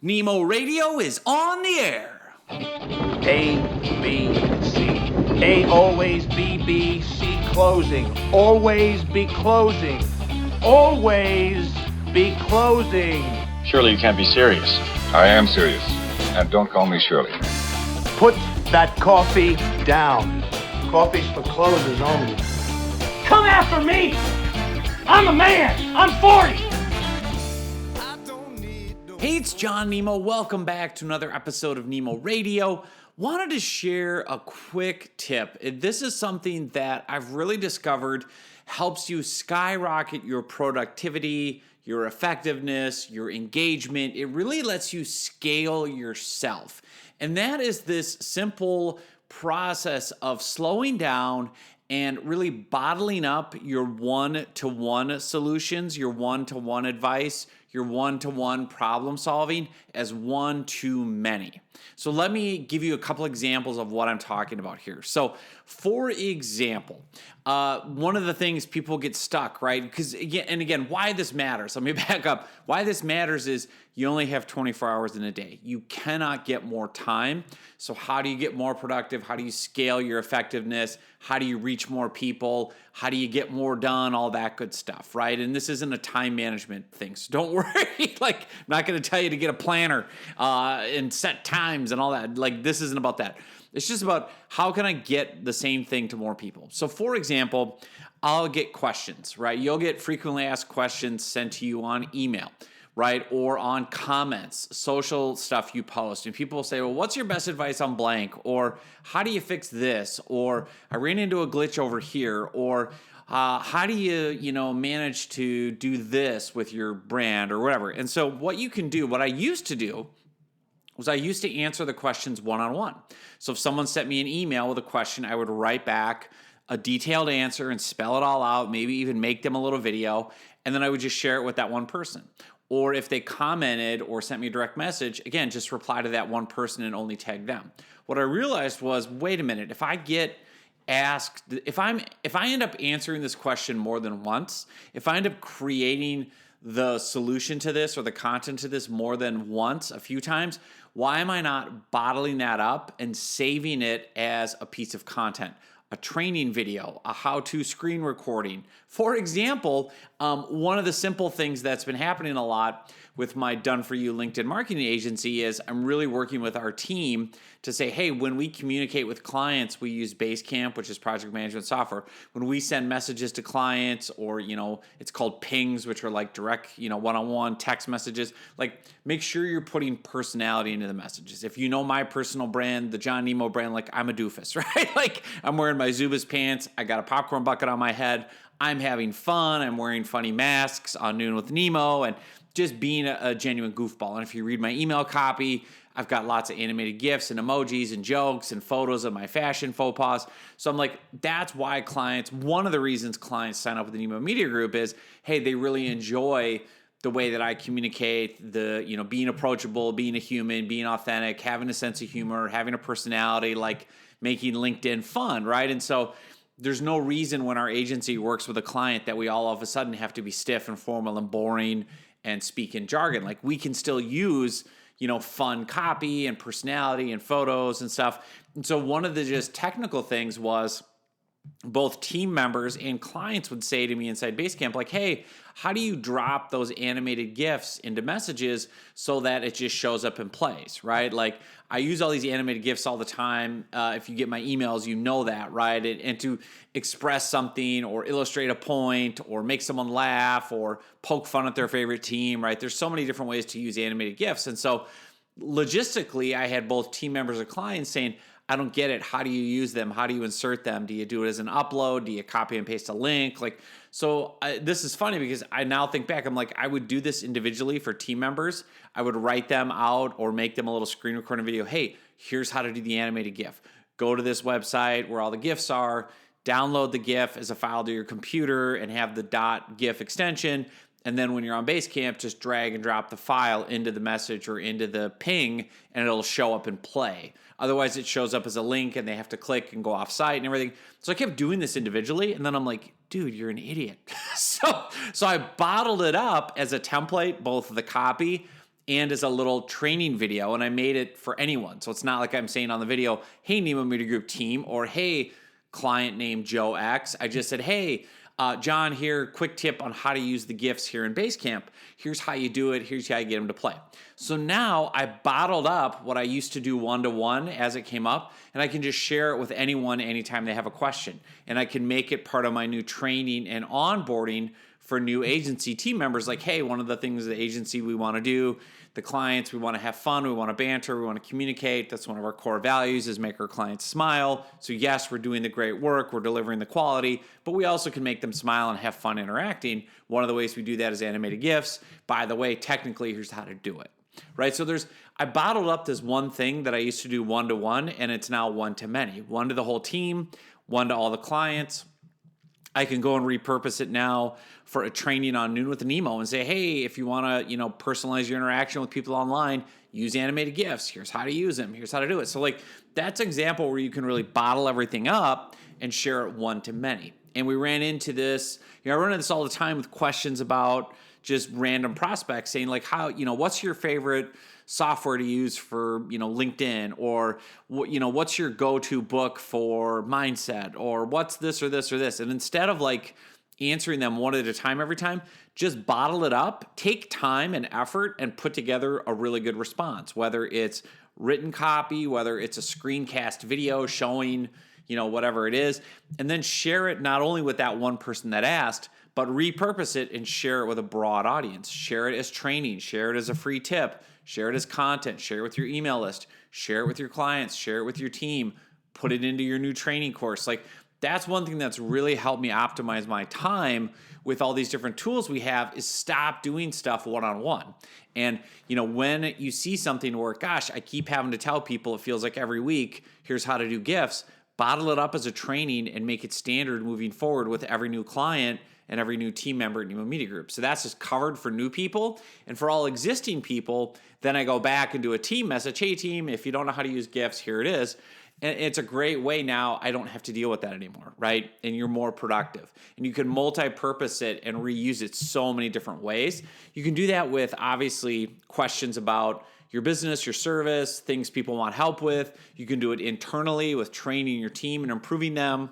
Nemo Radio is on the air. A, B, C. A, always, B, C, closing. Always be closing. Always be closing. Surely you can't be serious. I am serious. And don't call me Shirley. Put that coffee down. Coffee's for closers only. Come after me! I'm a man! I'm 40! Hey, it's John Nemo. Welcome back to another episode of Nemo Radio. Wanted to share a quick tip. This is something that I've really discovered helps you skyrocket your productivity, your effectiveness, your engagement. It really lets you scale yourself. And that is this simple process of slowing down and really bottling up your one-to-one solutions, your one-to-one advice, your one-to-one problem solving as one too many. So let me give you a couple examples of what I'm talking about here. So for example, one of the things people get stuck, right? Because again, why this matters, let me back up. Why this matters is you only have 24 hours in a day. You cannot get more time. So how do you get more productive? How do you scale your effectiveness? How do you reach more people? How do you get more done? All that good stuff, right? And this isn't a time management thing, so don't worry. Like, I'm not going to tell you to get a planner and set times and all that. Like, this isn't about that. It's just about how can I get the same thing to more people. So for example, I'll get questions, right? You'll get frequently asked questions sent to you on email, right? Or on comments, social stuff you post. And people will say, well, what's your best advice on blank? Or how do you fix this? Or I ran into a glitch over here. Or how do you manage to do this with your brand or whatever? And so what you can do, what I used to do, was I used to answer the questions one-on-one. So if someone sent me an email with a question, I would write back a detailed answer and spell it all out, maybe even make them a little video, and then I would just share it with that one person. Or if they commented or sent me a direct message, again, just reply to that one person and only tag them. What I realized was, wait a minute, if I get asked, if I end up answering this question more than once, if I end up creating the solution to this or the content to this more than once, a few times, why am I not bottling that up and saving it as a piece of content? A training video, a how-to screen recording. For example, one of the simple things that's been happening a lot with my done-for-you LinkedIn marketing agency is I'm really working with our team to say, hey, when we communicate with clients, we use Basecamp, which is project management software. When we send messages to clients or, it's called pings, which are like direct, one-on-one text messages, like make sure you're putting personality into the messages. If you know my personal brand, the John Nemo brand, like I'm a doofus, right? Like I'm wearing my Zubaz pants. I got a popcorn bucket on my head. I'm having fun. I'm wearing funny masks on Noon with Nemo and just being a genuine goofball. And if you read my email copy, I've got lots of animated GIFs and emojis and jokes and photos of my fashion faux pas. So I'm like, that's why one of the reasons clients sign up with the Nemo Media Group is, hey, they really enjoy the way that I communicate, being approachable, being a human, being authentic, having a sense of humor, having a personality, like making LinkedIn fun, right? And so there's no reason when our agency works with a client that we all of a sudden have to be stiff and formal and boring and speak in jargon. Like we can still use, fun copy and personality and photos and stuff. And so one of the just technical things was both team members and clients would say to me inside Basecamp, like, hey, how do you drop those animated GIFs into messages so that it just shows up in place, right? Like I use all these animated GIFs all the time. If you get my emails, you know that, right? And to express something or illustrate a point or make someone laugh or poke fun at their favorite team, right? There's so many different ways to use animated GIFs. And so logistically, I had both team members and clients saying, I don't get it. How do you use them? How do you insert them? Do you do it as an upload? Do you copy and paste a link? This is funny because I now think back. I'm like, I would do this individually for team members. I would write them out or make them a little screen recording video. Hey, here's how to do the animated GIF. Go to this website where all the GIFs are, download the GIF as a file to your computer and have the .gif extension. And then when you're on Basecamp, just drag and drop the file into the message or into the ping, and it'll show up and play. Otherwise, it shows up as a link, and they have to click and go off site and everything. So I kept doing this individually, and then I'm like, dude, you're an idiot. So I bottled it up as a template, both the copy and as a little training video, and I made it for anyone. So it's not like I'm saying on the video, hey, Nemo Media Group team, or hey, client named Joe X. I just said, hey, John here, quick tip on how to use the GIFs here in Basecamp. Here's how you do it. Here's how you get them to play. So now I bottled up what I used to do one-to-one as it came up, and I can just share it with anyone anytime they have a question. And I can make it part of my new training and onboarding for new agency team members. Like, hey, one of the things the agency we want to do, the clients, we want to have fun, we want to banter, we want to communicate. That's one of our core values, is make our clients smile. So yes, we're doing the great work, we're delivering the quality, but we also can make them smile and have fun interacting. One of the ways we do that is animated GIFs. By the way, technically, here's how to do it, right? So I bottled up this one thing that I used to do one-to-one, and it's now one-to-many. One to the whole team, one to all the clients. I can go and repurpose it now for a training on Noon with Nemo and say, hey, if you want to, personalize your interaction with people online, use animated GIFs. Here's how to use them. Here's how to do it. So that's an example where you can really bottle everything up and share it one to many. And we ran into this, I run into this all the time with questions about just random prospects saying how, what's your favorite software to use for, LinkedIn, or what's your go-to book for mindset, or what's this or this or this. And instead of answering them one at a time every time, just bottle it up, take time and effort, and put together a really good response, whether it's written copy, whether it's a screencast video showing, whatever it is, and then share it not only with that one person that asked, but repurpose it and share it with a broad audience. Share it as training, share it as a free tip, share it as content, share it with your email list, share it with your clients, share it with your team, put it into your new training course. That's one thing that's really helped me optimize my time with all these different tools we have, is stop doing stuff one-on-one. And, when you see something where, gosh, I keep having to tell people, it feels like every week, here's how to do GIFs, bottle it up as a training and make it standard moving forward with every new client and every new team member at Nemo Media Group. So that's just covered for new people. And for all existing people, then I go back and do a team message. Hey team, if you don't know how to use GIFs, here it is. And it's a great way now. I don't have to deal with that anymore, right? And you're more productive. And you can multi-purpose it and reuse it so many different ways. You can do that with, obviously, questions about your business, your service, things people want help with. You can do it internally with training your team and improving them.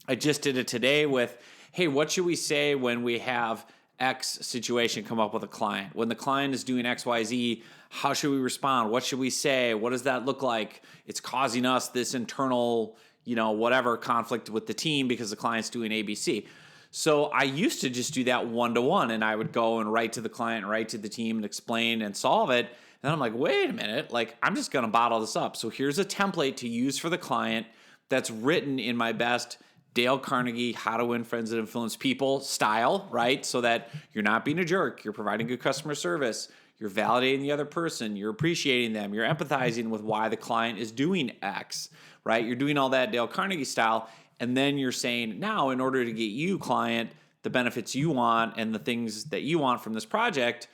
I just did it today with, hey, what should we say when we have X situation come up with a client? When the client is doing XYZ, how should we respond? What should we say? What does that look like? It's causing us this internal, whatever conflict with the team because the client's doing ABC. So I used to just do that one-to-one, and I would go and write to the client, write to the team, and explain and solve it. And then I'm like, wait a minute, I'm just going to bottle this up. So here's a template to use for the client that's written in my best Dale Carnegie, How to Win Friends and Influence People style, right? So that you're not being a jerk, you're providing good customer service, you're validating the other person, you're appreciating them, you're empathizing with why the client is doing X, right? You're doing all that Dale Carnegie style, and then you're saying, now in order to get you, client, the benefits you want and the things that you want from this project,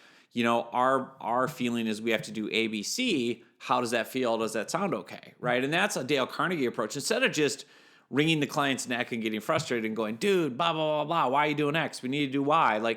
our feeling is we have to do ABC. How does that feel? Does that sound okay, right? And that's a Dale Carnegie approach. Instead of just wringing the client's neck and getting frustrated and going, dude, blah, blah, blah, blah, why are you doing X? We need to do Y.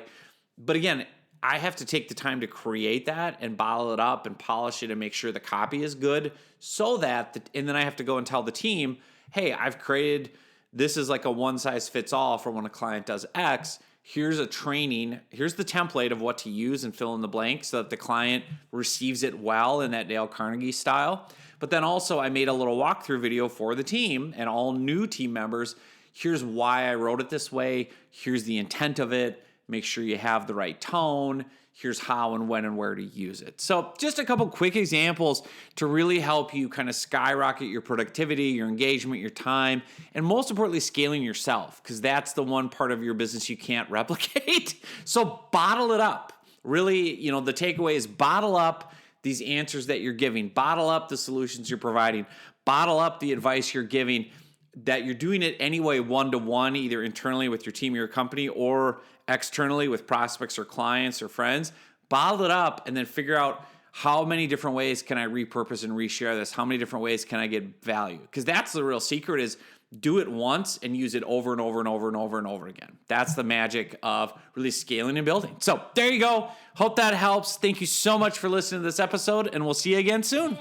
But again, I have to take the time to create that and bottle it up and polish it and make sure the copy is good so that, and then I have to go and tell the team, hey, I've created, this is like a one size fits all for when a client does X. Here's a training. Here's the template of what to use and fill in the blank so that the client receives it well in that Dale Carnegie style. But then also I made a little walkthrough video for the team and all new team members. Here's why I wrote it this way. Here's the intent of it. Make sure you have the right tone. Here's how and when and where to use it. So just a couple quick examples to really help you kind of skyrocket your productivity, your engagement, your time, and most importantly, scaling yourself, because that's the one part of your business you can't replicate. So bottle it up. Really, the takeaway is bottle up these answers that you're giving, bottle up the solutions you're providing, bottle up the advice you're giving, that you're doing it anyway one-to-one, either internally with your team or your company or externally with prospects or clients or friends. Bottle it up and then figure out how many different ways can I repurpose and reshare this? How many different ways can I get value? Because that's the real secret, is do it once and use it over and over and over and over and over again. That's the magic of really scaling and building. So there you go. Hope that helps. Thank you so much for listening to this episode, and we'll see you again soon.